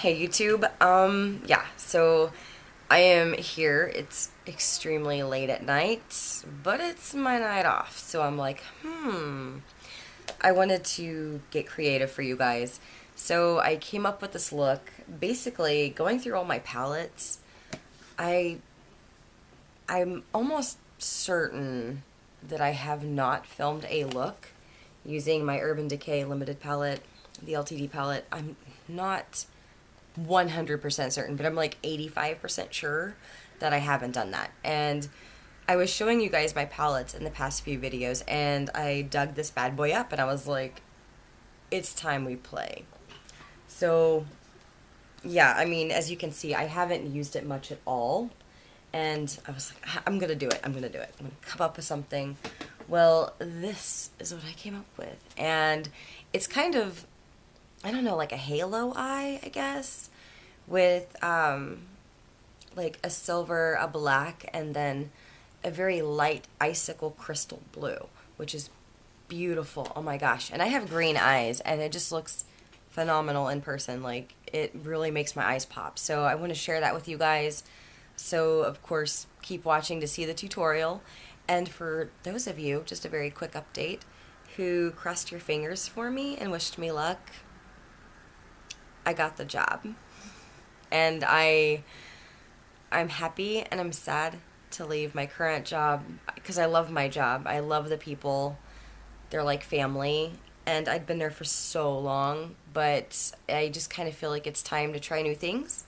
Hey YouTube, yeah, so I am here. It's extremely late at night, but it's my night off, so I'm like, I wanted to get creative for you guys. So I came up with this look. Basically, going through all my palettes, I I'm almost certain that I have not filmed a look using my Urban Decay limited palette, the LTD palette. I'm not 100% certain, but I'm like 85% sure that I haven't done that. And I was showing you guys my palettes in the past few videos, and I dug this bad boy up, and I was like, it's time we play. So, yeah, I mean, as you can see, I haven't used it much at all. And I was like, I'm going to do it. I'm going to do it. I'm going to come up with something. Well, this is what I came up with. And it's kind of, I don't know, like a halo eye, I guess, with like a silver, a black, and then a very light icicle crystal blue, which is beautiful. Oh my gosh. And I have green eyes, and it just looks phenomenal in person. Like, it really makes my eyes pop. So I want to share that with you guys. So, of course, keep watching to see the tutorial. And for those of you, just a very quick update, who crossed your fingers for me and wished me luck, I got the job. And I'm happy and I'm sad to leave my current job because I love my job. I love the people. They're like family. And I'd been there for so long, but I just kind of feel like it's time to try new things.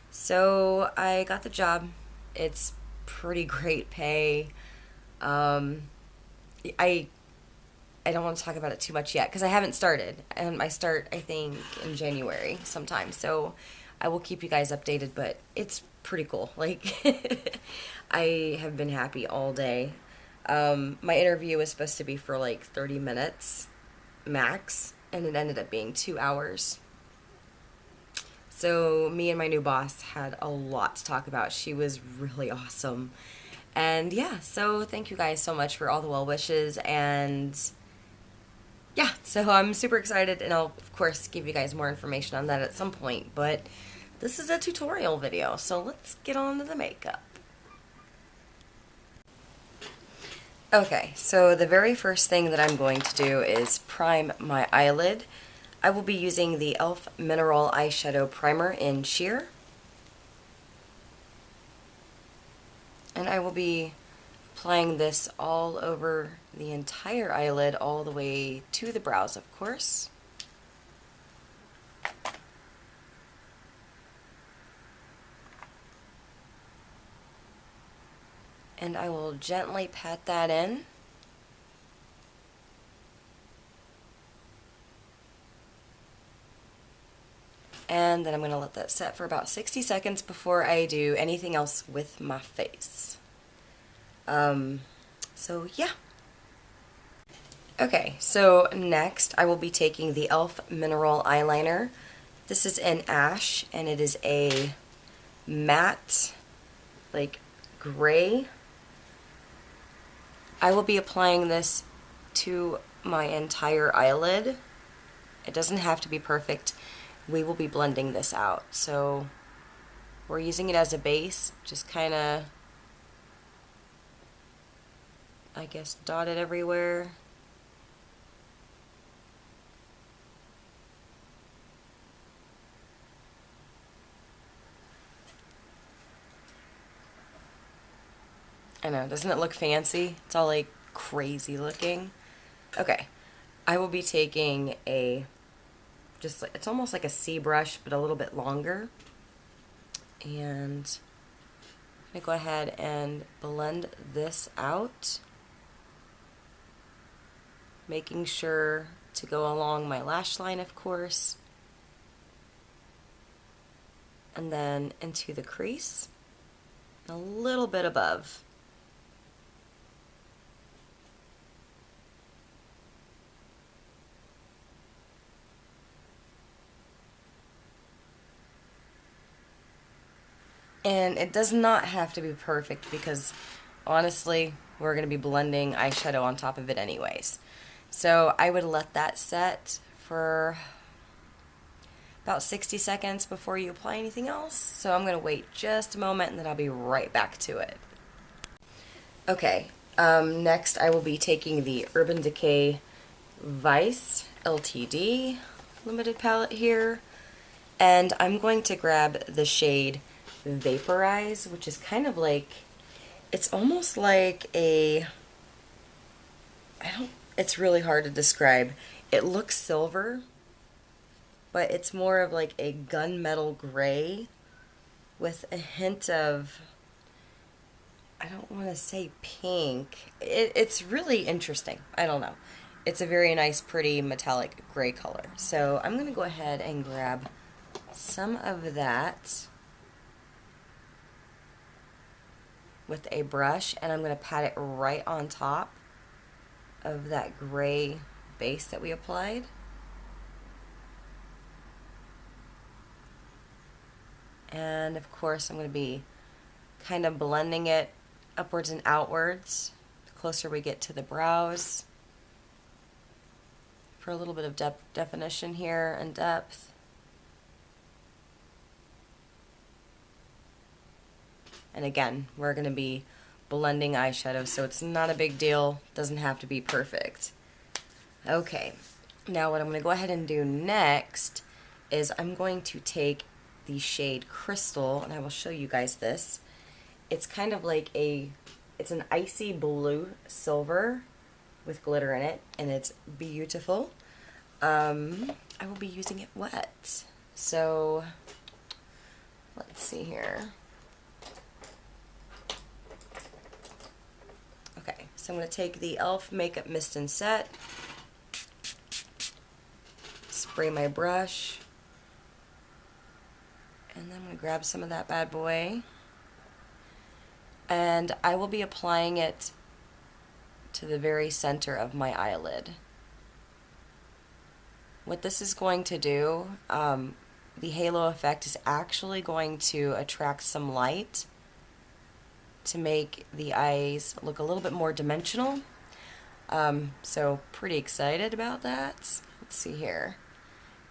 So I got the job. It's pretty great pay. I I don't want to talk about it too much yet because I haven't started. And I start, I think, in January sometime. So I will keep you guys updated, but it's pretty cool. Like, I have been happy all day. My interview was supposed to be for like 30 minutes max, and it ended up being 2 hours. So me and my new boss had a lot to talk about. She was really awesome. And yeah, so thank you guys so much for all the well wishes. And yeah, so I'm super excited, and I'll of course give you guys more information on that at some point. But this is a tutorial video, so let's get on to the makeup. Okay, so the very first thing that I'm going to do is prime my eyelid. I will be using the e.l.f. Mineral Eyeshadow Primer in Sheer. And I will be applying this all over the entire eyelid, all the way to the brows, of course. And I will gently pat that in. And then I'm going to let that set for about 60 seconds before I do anything else with my face. So yeah. Okay, so next I will be taking the e.l.f. Mineral Eyeliner. This is in Ash, and it is a matte, like, gray. I will be applying this to my entire eyelid. It doesn't have to be perfect. We will be blending this out. So we're using it as a base, just kind of, I guess, dot it everywhere. I know, doesn't it look fancy? It's all like crazy looking. Okay, I will be taking a, just like, it's almost like a C brush, but a little bit longer. And I'm going to go ahead and blend this out, making sure to go along my lash line, of course, and then into the crease, a little bit above. And it does not have to be perfect because, honestly, we're going to be blending eyeshadow on top of it anyways. So I would let that set for about 60 seconds before you apply anything else. So I'm going to wait just a moment and then I'll be right back to it. Okay, next I will be taking the Urban Decay Vice LTD limited palette here, and I'm going to grab the shade Vaporize, which is kind of like, it's almost like it's really hard to describe. It looks silver, but it's more of like a gunmetal gray with a hint of, I don't want to say pink. It's really interesting. I don't know. It's a very nice, pretty metallic gray color. So I'm going to go ahead and grab some of that with a brush, and I'm going to pat it right on top of that gray base that we applied. And of course I'm going to be kind of blending it upwards and outwards the closer we get to the brows for a little bit of definition here and depth. And again, we're going to be blending eyeshadow, so it's not a big deal. Doesn't have to be perfect. Okay, now what I'm going to go ahead and do next is I'm going to take the shade Crystal, and I will show you guys this. It's kind of like it's an icy blue silver with glitter in it, and it's beautiful. I will be using it wet. So let's see here. Okay, so I'm going to take the e.l.f. Makeup Mist and Set, spray my brush, and then I'm going to grab some of that bad boy, and I will be applying it to the very center of my eyelid. What this is going to do, the halo effect is actually going to attract some light to make the eyes look a little bit more dimensional. So pretty excited about that. Let's see here.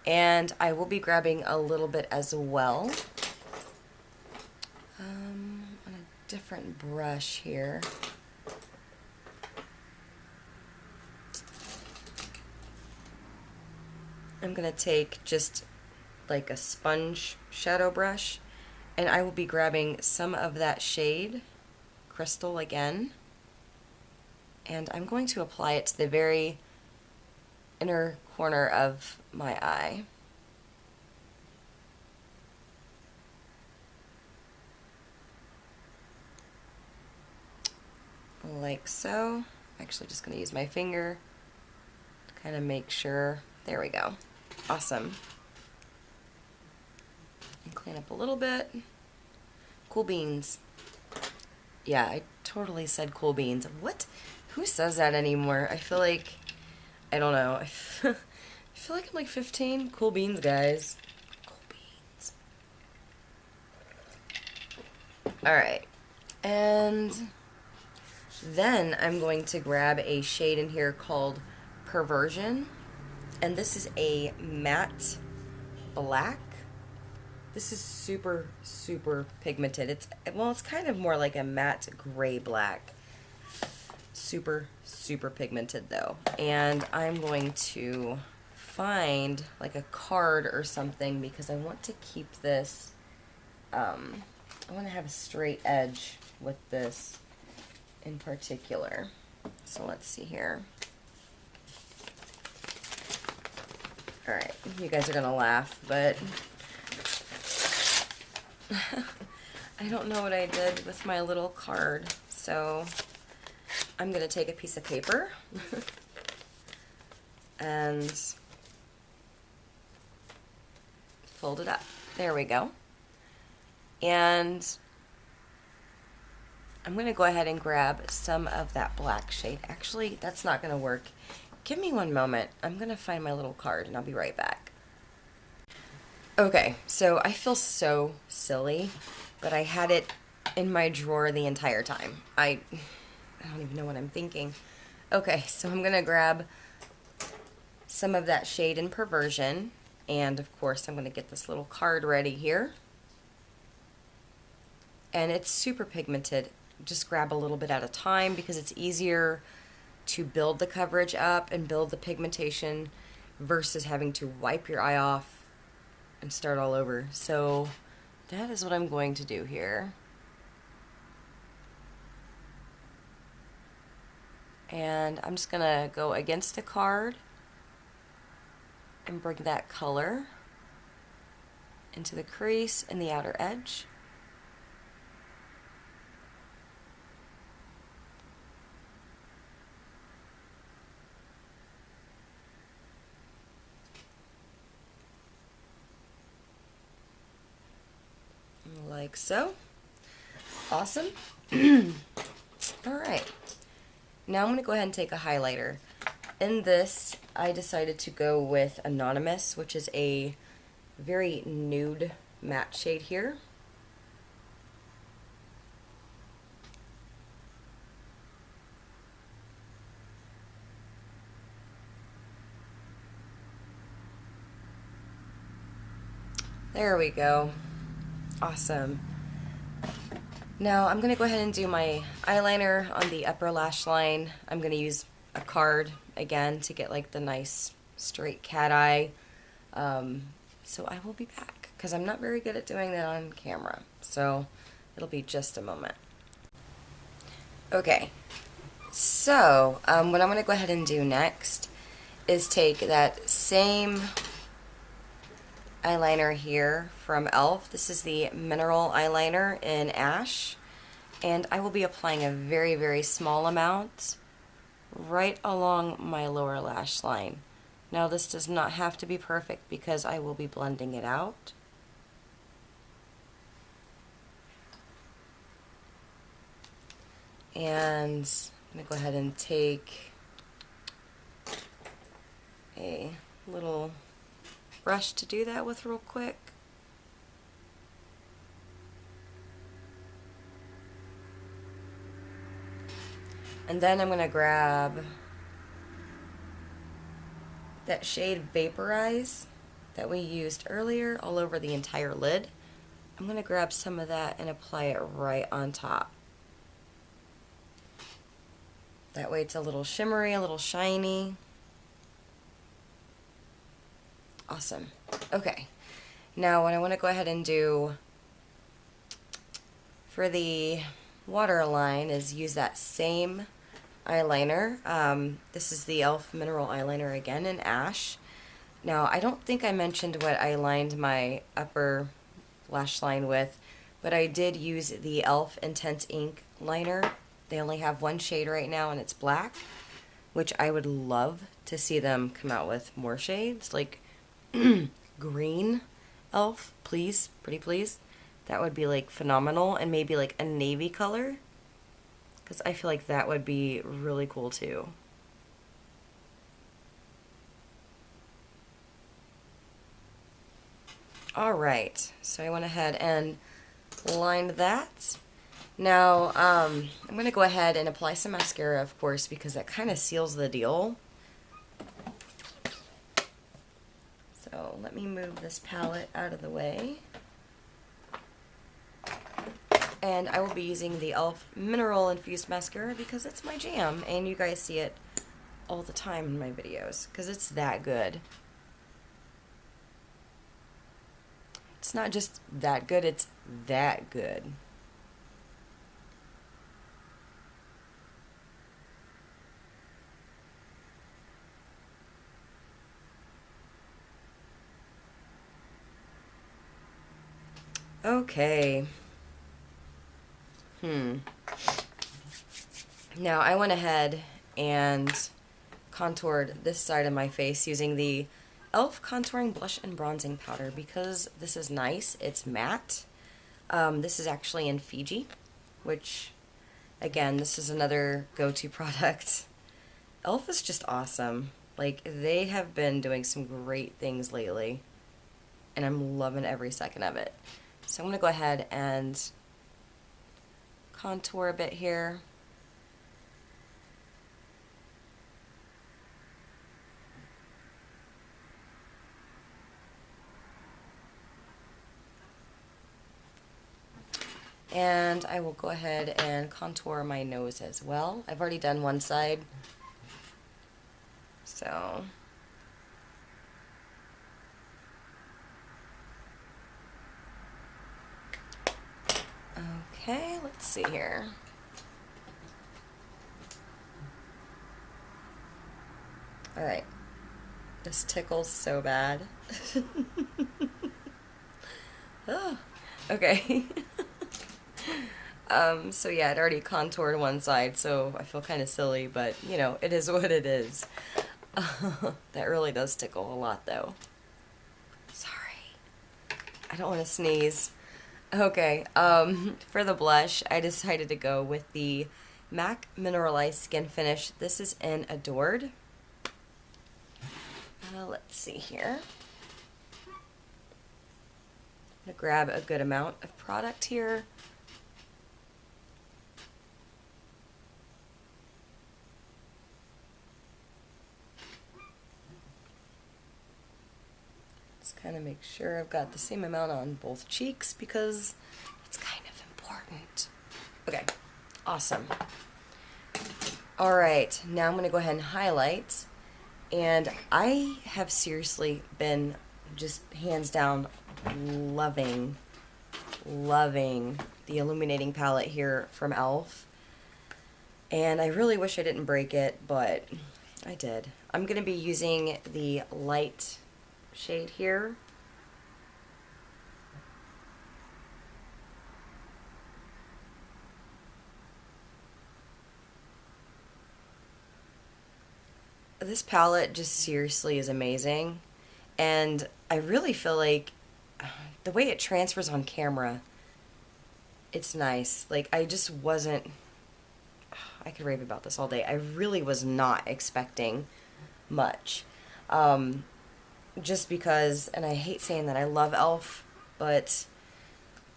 And I will be grabbing a little bit as well on a different brush here. I'm going to take just like a sponge shadow brush, and I will be grabbing some of that shade Crystal again, and I'm going to apply it to the very inner corner of my eye. Like so. I'm actually just going to use my finger to kind of make sure. There we go. Awesome. And clean up a little bit. Cool beans. Yeah, I totally said cool beans. What? Who says that anymore? I feel like, I don't know. I feel like I'm like 15. Cool beans, guys. Cool beans. Alright. And then I'm going to grab a shade in here called Perversion. And this is a matte black. This is super, super pigmented. It's kind of more like a matte gray black. Super, super pigmented though. And I'm going to find like a card or something because I want to keep this, I want to have a straight edge with this in particular. So let's see here. Alright, you guys are gonna laugh, but I don't know what I did with my little card, so I'm going to take a piece of paper and fold it up. There we go. And I'm going to go ahead and grab some of that black shade. Actually, that's not going to work. Give me one moment. I'm going to find my little card and I'll be right back. Okay, so I feel so silly, but I had it in my drawer the entire time. I don't even know what I'm thinking. Okay, so I'm going to grab some of that shade in Perversion, And of course I'm going to get this little card ready here. And it's super pigmented. Just grab a little bit at a time because it's easier to build the coverage up and build the pigmentation versus having to wipe your eye off and start all over. So that is what I'm going to do here. And I'm just gonna go against the card and bring that color into the crease and the outer edge. Like so. Awesome. Alright. Now I'm going to go ahead and take a highlighter. In this, I decided to go with Anonymous, which is a very nude matte shade here. There we go. Awesome. Now I'm going to go ahead and do my eyeliner on the upper lash line. I'm going to use a card again to get like the nice straight cat eye. So I will be back because I'm not very good at doing that on camera. So it'll be just a moment. Okay, so what I'm going to go ahead and do next is take that same eyeliner here from e.l.f. This is the Mineral Eyeliner in Ash, and I will be applying a very, very small amount right along my lower lash line. Now this does not have to be perfect because I will be blending it out. And I'm going to go ahead and take a little brush to do that with real quick. And then I'm going to grab that shade Vaporize that we used earlier all over the entire lid. I'm going to grab some of that and apply it right on top. That way it's a little shimmery, a little shiny. Awesome. Okay, now what I want to go ahead and do for the waterline is use that same eyeliner. This is the e.l.f. Mineral Eyeliner again in Ash. Now I don't think I mentioned what I lined my upper lash line with, but I did use the e.l.f. Intense Ink Liner. They only have one shade right now and it's black, which I would love to see them come out with more shades, like green e.l.f. please, pretty please. That would be like phenomenal, and maybe like a navy color, because I feel like that would be really cool too. Alright, so I went ahead and lined that. Now I'm going to go ahead and apply some mascara, of course, because that kind of seals the deal. So let me move this palette out of the way. And I will be using the e.l.f. Mineral Infused Mascara because it's my jam, and you guys see it all the time in my videos because it's that good. It's not just that good, it's that good. Okay. Now I went ahead and contoured this side of my face using the e.l.f. Contouring Blush and Bronzing Powder because this is nice. It's matte. This is actually in Fiji, which, again, this is another go-to product. e.l.f. is just awesome. Like, they have been doing some great things lately, and I'm loving every second of it. So I'm going to go ahead and contour a bit here. And I will go ahead and contour my nose as well. I've already done one side. So, okay, let's see here. All right, this tickles so bad. Oh, okay. So yeah, I'd already contoured one side, so I feel kind of silly, but you know, it is what it is. That really does tickle a lot though. Sorry. I don't want to sneeze. Okay, for the blush, I decided to go with the MAC Mineralize Skinfinish. This is in Adored. Let's see here. I'm going to grab a good amount of product here. Just kind of make sure I've got the same amount on both cheeks because it's kind of important. Okay, awesome. All right, now I'm going to go ahead and highlight. And I have seriously been just hands down loving the Illuminating Palette here from e.l.f. And I really wish I didn't break it, but I did. I'm going to be using the light shade here. This palette just seriously is amazing, and I really feel like the way it transfers on camera, it's nice. Like, I just wasn't, I could rave about this all day. I really was not expecting much. Just because, and I hate saying that I love e.l.f., but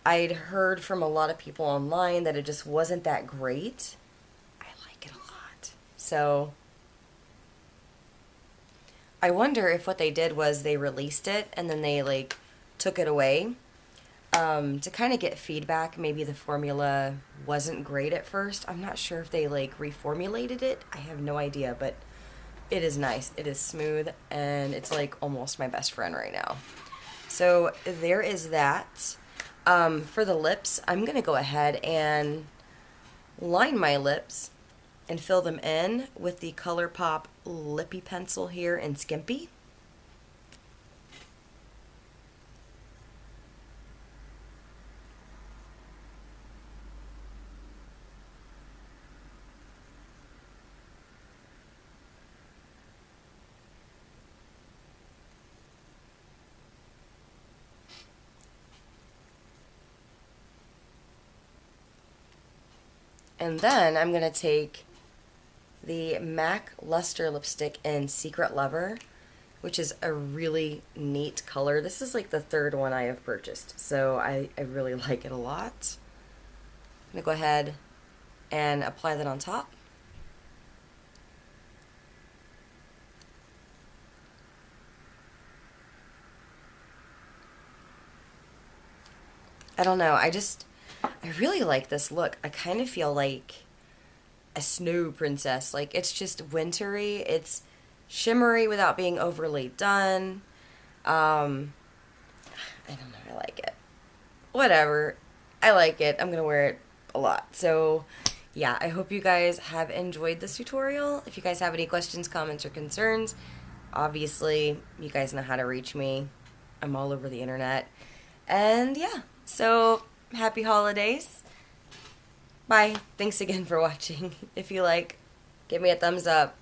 I'd heard from a lot of people online that it just wasn't that great. I like it a lot. So I wonder if what they did was they released it and then they like took it away to kind of get feedback. Maybe the formula wasn't great at first. I'm not sure if they like reformulated it. I have no idea, but it is nice. It is smooth and it's like almost my best friend right now. So there is that. For the lips, I'm going to go ahead and line my lips and fill them in with the Colourpop Lippie pencil here in Skimpy. And then I'm going to take the MAC Lustre lipstick in Secret Lover, which is a really neat color. This is like the third one I have purchased, so I really like it a lot. I'm going to go ahead and apply that on top. I don't know, I really like this look. I kind of feel like a snow princess. Like, it's just wintry. It's shimmery without being overly done. I don't know. I like it. Whatever. I like it. I'm going to wear it a lot. So, yeah, I hope you guys have enjoyed this tutorial. If you guys have any questions, comments, or concerns, obviously, you guys know how to reach me. I'm all over the internet. And, yeah. So, happy holidays. Bye. Thanks again for watching. If you like, give me a thumbs up.